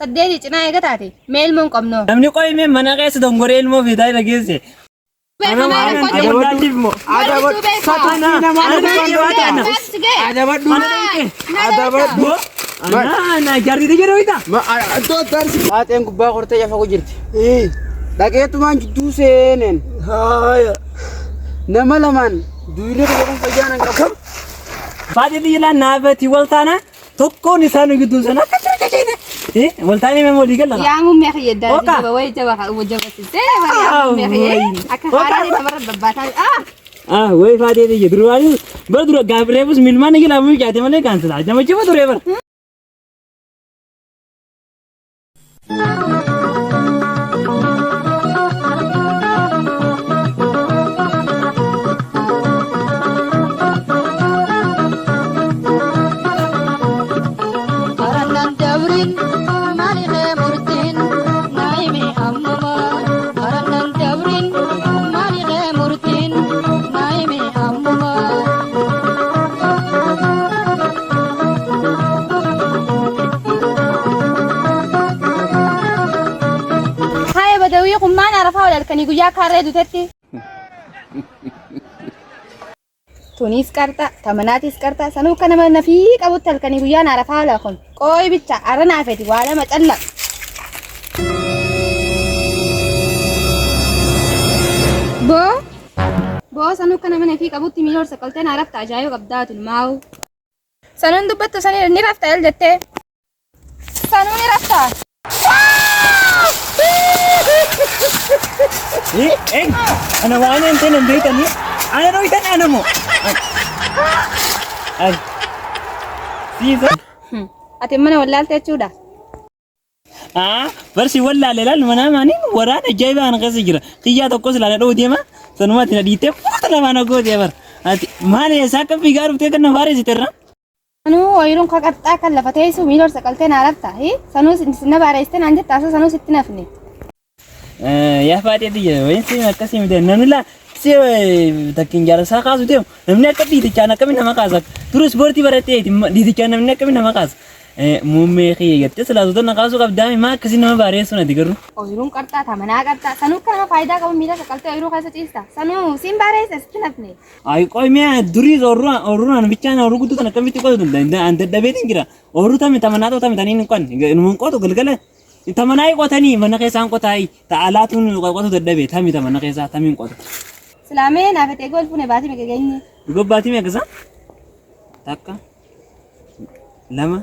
Saddeeti cinaa eega taate mee ilmoon qabnoo. Namni qoy mee mana keessa dongoree ilmoo fidaa dhageesse. Ana jarri de jero ita. Adoo tarsi. Aateen gubbaa qortee yafa ku jirti. Dhaqeetumaan jidduu seenen. Haaya. Nama lamaan duwiree kan fayyaanan qabu. Faadhi ilaan naafati waltaana tokkoon isaan gidduu sana kaccacine. Waltaani mee moodii galla. Yaa mummee xiyyeeddaa jiba way jaba wajjabasitee yaa mummee akka haala namarra babbaataa. Way faadhi de durwaani bar dura gaabreebus milmaan gila mu jaate malee kansala. Jama jiba duree bar. Kani guyyaa kaaree dutetti. Tunis qarxa, tamanaatis qarxa, sanuu kana mana fi qabutti halkanii guyyaa naara faala kun. Qooyi bicha arra naafeti waa lama calla. Boo sanuu kana mana fi qabutti miiloor saqqaltee naa rafta ajaa'ib qabdaatu maawu. Sanuun dubbattu sanii ni rafta el jettee. Sanuu ni rafta. Ana waan ente nan beekani ana no itan ana mo ay siisa ati mana wallaalte jechuudha barsi wallaale laal mana maani waraana ajaa'ibaan keessa jira xiyyaa tokkos laala dhoo deema sanumaatti na dhiitee fuuta lamaan gootee bar ati maali isaa kan fiigaa dhuftee kan na baareessiterra sanuu wayiruun kaqaxxaa kan lafa teessu miiloor saqaltee naa rafta sanuu sinna baareessite naan jettaasa sanuu sitti nafne ya faadhi diye wayinsi akkasii miti namni la si takkin jaarsaa kaasu deemu namni akka dhiitichaan akkamiin nama kaasa turu ispoortii baratee dhiitichaan namni akkamiin nama kaasa muummee kiyya gattee silaasota na kaasuu qabdaami maa akkasii nama baareessu nati garuu. Oyiruun qarxaa tamanaa qarxaa sanuu akka nama faayidaa qabu miila saqaltee oyiruu keessa ciista sanuu siin baareessa sitti nafne. Ayi qoy mee durii oorruun bichaan oorruu guddoo tan akkamitti qotu an dadhabeetiin jira oorruu tami tamanaa ta'u tami taniin hin qonne numun qotu galgala. Tamanai qotanii mana keessaan qotaay ta'alaatuun qotu dadhabe tami tamana keessaa tamiin qotu. Silaamee naafetee golfuune baatii meeqa geenye? Gobbaatii meeqa isaa? Takka lama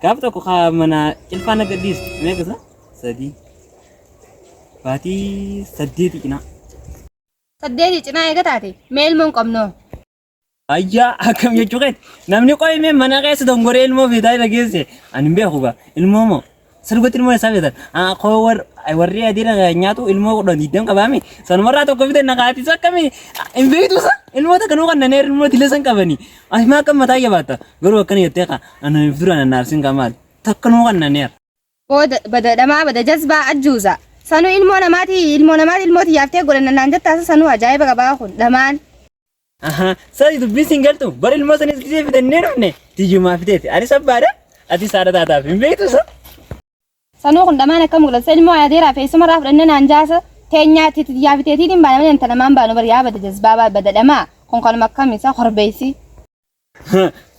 gaaf tokko mana cilfaa nagaddiis meeqa isaa? Sadii baatii saddeeti cinaa. Saddeeti cinaa eega taate mee ilmoon qabnoo? Ayyaa akkam jechuu keeti namni qoy mee mana keessa dongoree ilmoo fidaa dhageesse ani hin beeku gaa ilmoo moo Sergut ilmu saya betul. Kau warri adira nyatu ilmu udah didam kabami. Sanumara to kau nak hati sak kami. Imbe itu sa ilmu tak kanu kan nener ilmu tilasan kabani. Ahma kam mata ya bata. Guru akan ya teka. Anu ifduran narsin kamal. Tak kanu kan nener. Bada dama bada jazba ajuza. Sanu ilmu namati yafte guran nanjat tasa sanu ajaib kabahun daman. Aha, saya itu bisingal tu. Bar ilmu sanis kisi fite nener ne. Tiju maafite. Ari sabara. Ati sara tata. Imbe itu sa. Sanuu kun damaan akka mul'atu ilmoo adeeraa fi sumarraa fudhannee naan jaasa teenyaa titiyaa fi teetiin baanamee inta lamaan baanu bari yaa bada jazbaabaa bada dhamaa kun kalma akkamiisa korbeessi.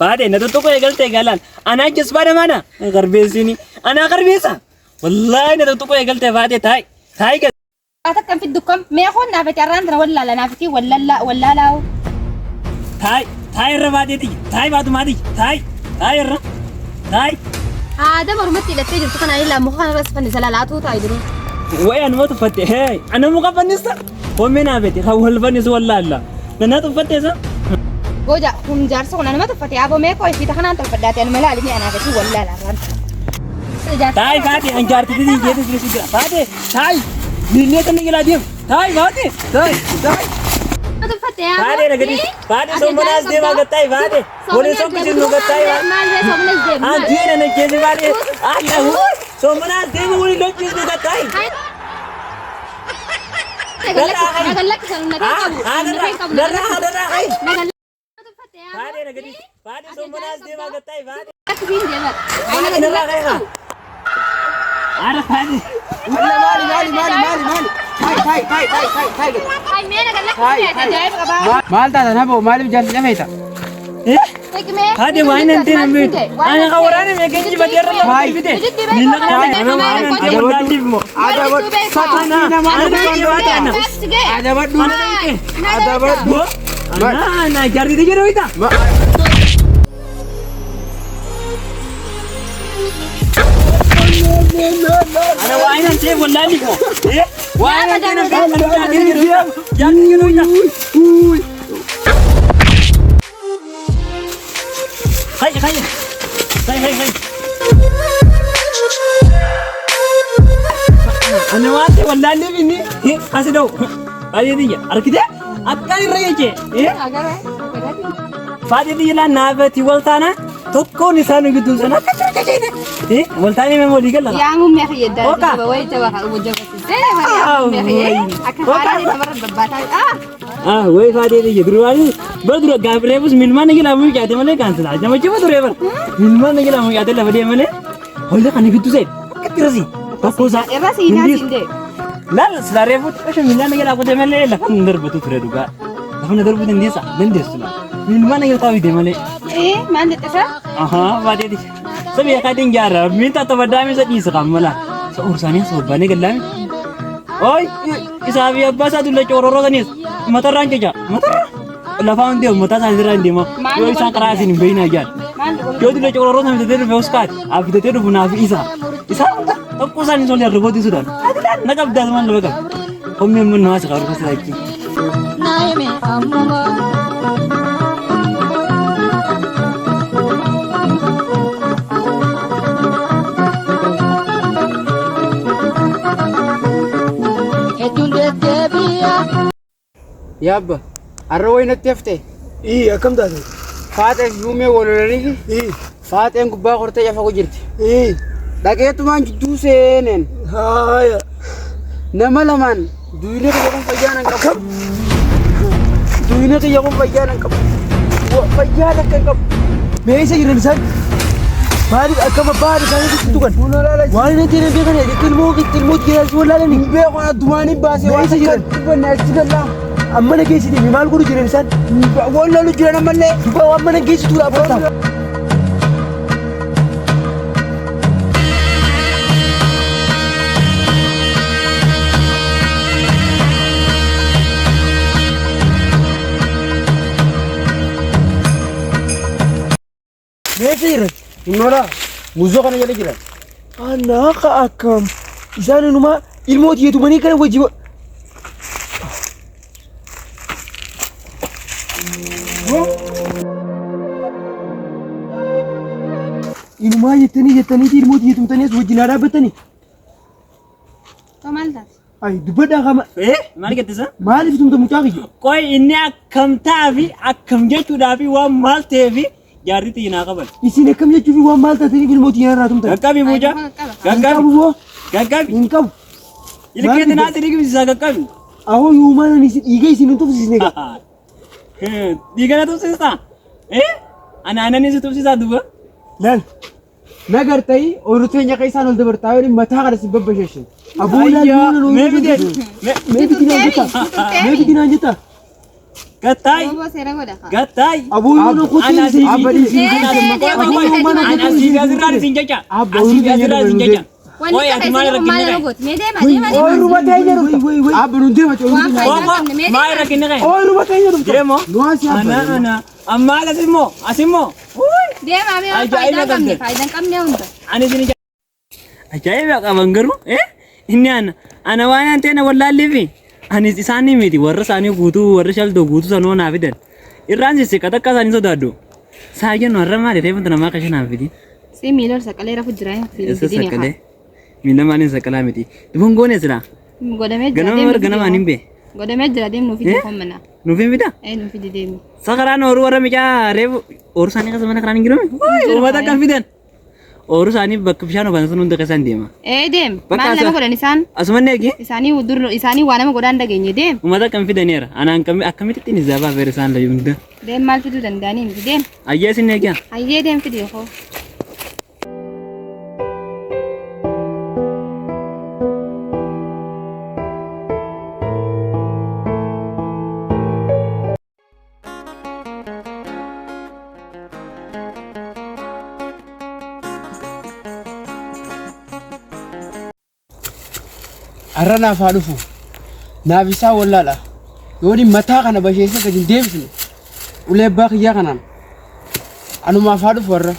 Baadhee na tuttuqoo eegaltee galaan anaa jazbaa dhamaadha korbeessini anaa korbeessa wallaahi na tuttuqoo eegaltee baadhee taayi gal. Baata kan fiddu kam mee kun naafati arraan tana wallaala naafiti wallaalaawu. Taayi irra baadheeti taayi baatumaati taayi irra taayi. Ada mormati hidhattee jirtu kana ilaa muka kana irratti fannisa laalaatuu taa'e jiru. Wayyaa nama tuffatte ana muka fannista hoomee naafete kan wal fannisu wallaalla nanaa tuffatteesa. Goja kun jaarsa kun nama tuffate aboo mee koo ifita kanaan tolfaddaate anu mala alimii anaafeti wallaala arraan. Taayi baate an jaartiti jeetis bisi jira baate taayi miillee kan ilaa deemu taayi baate taayi. Baade nagadi baade somonaas deemaa gattaayi baade waliin sokkisiin nu gattaayi baade antiina najjeesi baade allahu somonaas deemu waliin lojjiis nu gattaayi. Baade nagadi baade somonaas deemaa gattaayi baade. Ada fadi. Hai mena kan lek ya jai ka ba. Mal ta na bo mal jan jameta. Tek me. Hadi wine nanti nambe. Ana kawarane me genji badiyar la bide. Minna kana wine nanti wallahi mo. Ada bad Satana. ada bad dulu. Ada bad Bo. Ana jari de jero ita. Ana wine nanti wallahi mo. Wine nanti nambe. Jari jero ita. Hai. Ana wate wallahi bini. Kasih dong. Ayo dia. Arkide. Akali rege. Agar Fadi dia nabati waltana. Tokko nisanu gitu sana. Waltani me moli galla. ya mu me khiyada ba wai ta wa ubu jaga sai me khiye aka fara ni tamar babbata Woi fadi dia durwani. Badru Gabriel milman gila mu kya male cancel aja macam tu rever. Milman gila mu kya la dia male. Hola kan gitu sai. Katirasi. Tokko sa. era sina sinde Lal selarebu ايش milman gila aku dia male la kan darbu tu reduga. Aku darbu den desa. Den desa. Milman gila tahu dia male. ma ande tasa Aha, fadi dia. Sabi kadin jara minta to badami sa isa kamala. Sa ursani sa bani galam. Oi, isabi abbas adulla chororo ganis. Mataran keja. Matar. Lafaan dia mata sadiran dia mah. Yo isa karasin beina jan. Yo dile chororo na mete de uskat. Abi de de bunafi isa. Isa to kusan solia roboti sudan. Adilan nagab dasman loga. Kommen mun nas garu kasi lagi. naime amma Yabba. Arroy na tefte. Akkam taate? Faate yume wolorigi. Faateen gubbaa qortee yafa jirti. Dhaqeetumaan jidduu seenen. Haaya. Nama lamaan duyine kiyya kun fayyaa nan qabu. Duyine kiyya kun fayyaa nan qabu. Fayyaa takka hin qabu. Mee isa jiran isaan? Maaliif akkama baadhi isaanii tuttuqan? Waan inni ittiin hin beekane ilmoo jiraachuu wallaalanii? Hin beekon addumaanii baasee Mee isa jiran? dubbanne achi gallaa. Amma na geessitee maal godhu jiran isaan? Wallalu jiran ammallee. Dubbaa waan mana geessituudha abbootaa. Mee isa jiran? Innoola muzoo kana jala jiran. Anaaqa akkam isaan inumaa ilmoo tiyyatumanii kana wajji inumaa jettaniiti ilmoo tiyyatumtanii as wajjin haa dhaabbatanii. to malta Ay dubbadhaa qama. Maal gaddisa? Maaliif tumta mucaa kiyya? Qoy inni akkam ta'afi akkam jechuudhaafi waan maal ta'eefi jaarritti hinaa qaban. Isin akkam jechuufi waan maal taataniif ilmoo tiyyaa tumtan? Gaggabi muja. Gaggabi. Qabu boo? Gaggabi. Hin qabu. Ilkeetti naati dhigimsisaa gaggabi. Ahoo yuumaan dhiiga isin hin tufsisne gaa. Dhiigana tufsisaa? Anaanani si tufsisaa duuba? Laal. Nagartay oolu teenya keessaan ol dabartaa yoo mataa kana si babbashashin. Abuulaan buuna nuu Mee bideen. mee bitinaan jetta? Mee bitinaan jetta? Gattaay. bo sera goda ka Gattaay. Abuulaan kutiin Ana si Abadii si Ana si asirraa isin jecha. Asii asirraa isin jecha. wani Oy ka ati sai maal mal rakkinne kee? rogot me de ma Oy ruba teenya Wai wai wai. Abba nuti deema Waan cooluun faayidaa Maal rakkinne kee? Oy ruba teenya dhufte. Deemo. Nuwaasi Ana amma asimmoo asimmoo. de ma me Ajaa'iba qabdi. faidan kamne hunda Ani isin ajaa'iba qaban garuu inni ana waan an ta'e wallaalleefi anis isaanii miti warra isaanii guutuu warra shaltoo guutuu sanoo naa fidan irraan sissikata akka isaanii sodaaddu saayyoon warra maali reefanta namaa akka shanaan fidi si milor sakale rafu jiraa isa sakalee miila maaliin sakalaa miti dubon goone sila godame ganama war ganama anin bee godame jira dem nu fi komana nuufin fida nu fi dem sakaraan ooru warra micaa reefu ooru isaanii akkasa mana karaan hin jirame uummata akka fidan ooru isaanii bakka bishaan obaan sun hunda keessaan deema dem maal nama godhan isaan asumanne eegi isaanii waa nama godhaan dhageenye dem uummata akkam fidaniira anaan akkamitti ittiin isaafaa feere isaan layyuu hunda dem maal fiduu danda'anii miti dem ayyee isin eegiya hayyee dem fidi hoo arra naaf haa dhufu. Naaf isaa wallaadha. Yooni mataa kana basheessee gadi hin deebisne. Ulee abbaa kiyyaa kanaan. Anumaaf haa dhufu warra.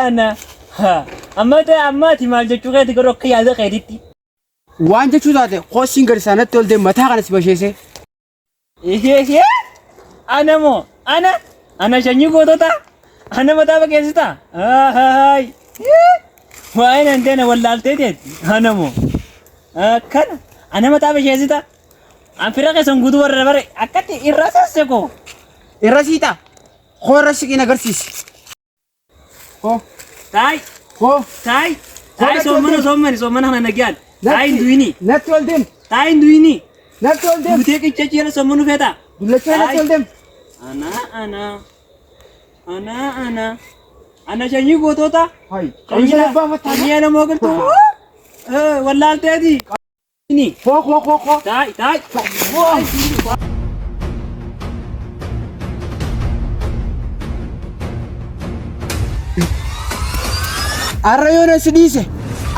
أنا ها أما تمال جتوعي تقول كي هذا قيدتي Waan jechuu taate qoosiin gadi isaanatti ol deemu mataa kanas basheessee. إيه أنا شنو قلت أنا متى بكيستا هاي وين أنتنا ولا التيت أنا مو كان أنا متى بكيستا أنا فرق سنقود ورا برا أكتي إراسسكو Irra siita. Koo irra siqin agarsiisi. Koo. تاي Koo. تاي سومنا أنا نجال تاي دويني Natti ol deemu. تاي دويني Natti ol deemu. بتيجي تشجير سومنو فتا Dullachaa natti ol deemu. أنا شنو قلت Hayi. Qabiyyee abbaa fattaa. أنا أنا ما قلت ولا التادي ني Koo. تاي Arra yoo na si dhiise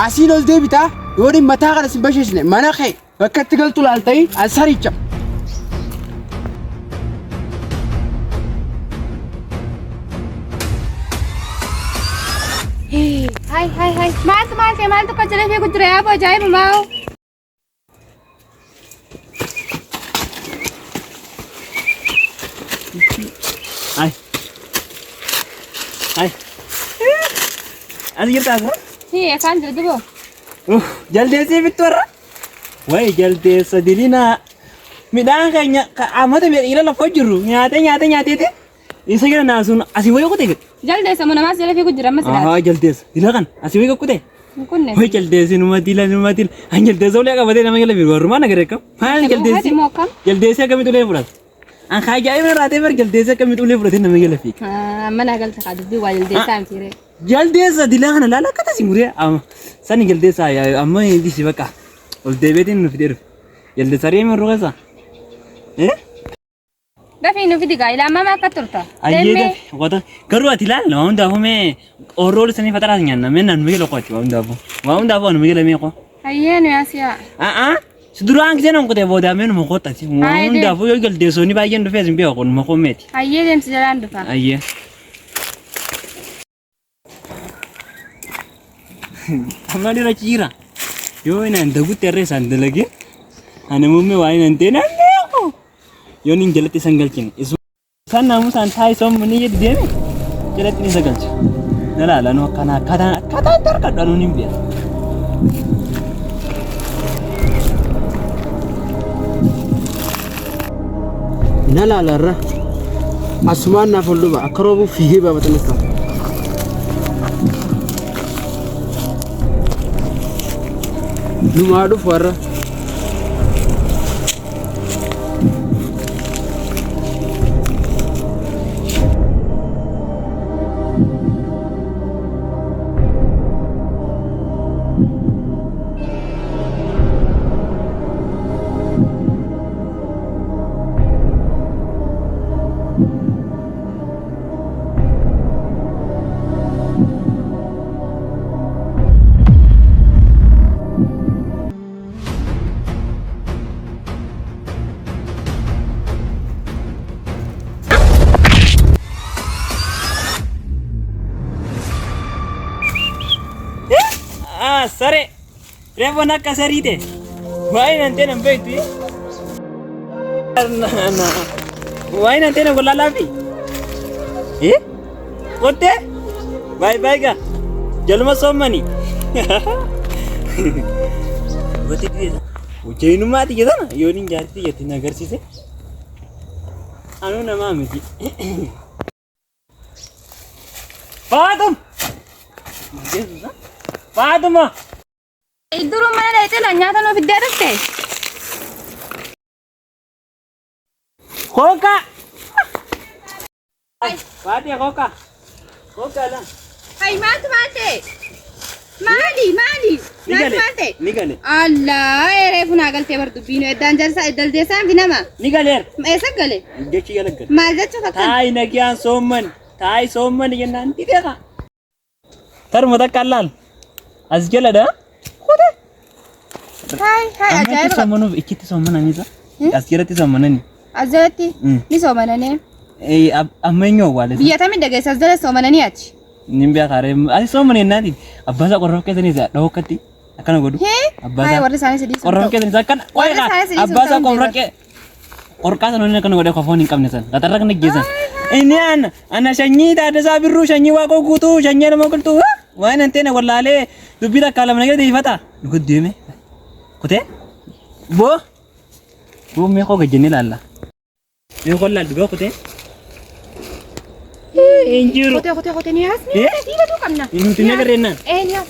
asiin ol deebitaa yooni mataa kana sin basheessine mana kee bakka itti galtu laalta'ii asaricha. Hai. Maal tu kau jadi aku cerai apa jaya mau? هاي أنا جبت هذا Iya kan jadi bu. جلدي سي بتورا وين جلدي صدرينا ميدان كanya amat إلى الفجر nyate تي إيش ناسون أسيوي كده كده Jalde sama nama jadi aku cerai masih. جلدي ديلا أسيوي كده Mungkin nih. وين جلدي نما ديلا جلدي زولي كده نما يلا بيرو روما نقدر ما Hadi mau kan? جلدي كم تقولي فرات أنا خايجاي من راتي بر جلدي كم تقولي فرات نما يلا فيك Mana gal sekali bi wajil desa amtire. جلدي ديلا لا كده سيموري سني جلدي يا أما يدي سيبكا والدبيتين نفدير جلدي سريع من رغزة إيه Tapi ini video gaya lama mak katurta. أيه ده كرو أتلال ما هم دافو مي أورول سني فترة سنيانا من نمي لقوتي ما هم دافو نمي لميكو Ayah nih Asia. سدران كذا نمكو تبغى دامين مقطع سي ما هم دافو يقول ديسوني باين دفع زين بيأكل مقومتي Ayah dem sejalan depan. أيه أما دي رجيرا يو إن أنت قلت ترى أنت لقي أنا مو واين أنت نانيكو يو نين جلتي سانجلتين إسمع سان نامو سان تاي سوم مني يدي جلتي سانجلت لا نو كنا كذا ترى كذا نونيم بيا Nala larra. Asumaan naaf ol dhufa akka roobu fiigee baabatan isaa. Numaa dhufu warra. sare revo nakka sarite wai nante nan beiti na wai nante nan golla lafi kotte bye ga jalma sommani wati dia ujainu mati gitu na yonin jati yati nagarsiise anu nama miti Fatima Iduru mana dah itu nanya tu no video deh. Koka Fatima koka lah Hai mati. Maali? Naan malte? Ni gale. Allah, reefuna galtee bardubbiin eddaan jarsa eddal deesaan fi nama. Ni galeer. Eessa gale? Jechi galaggal. Maal jechuuf akkan? Taay nagyaan soomman jennaan dhibeeka. Taruma takka laal. As jaladha. Hai, ajaa'iba. Sommanuuf ichitti sommananiisa. As jalatti sommanani. As jalatti ni soomananii. Ammayyoon waale. Biyya tamii dhageessa as jala soomananii achi. Nin biya kare asi soomani naatiin abbaasaa qorroof keessanii dhawookkatti akkana godhu. Hai, warri isaanii sidii Qorroof keessanii akkana abbaasaa qorqaa sanoonni akkana godhee kofoon hin qabne san gatarrak ni geessan. Inni ana shanyii taaddasaa birruu shanyii waaqoo guutuu shanyii nama qilxuu waan hin teene wallaalee dubbii takkaa lama nagada ifata dhugu deeme kutee boo meeqoo gajjannee laalla meeqoo laallu boo kutee injiru Kote ni as. Ni batu kamna. ini tunnya kerenan Ni as.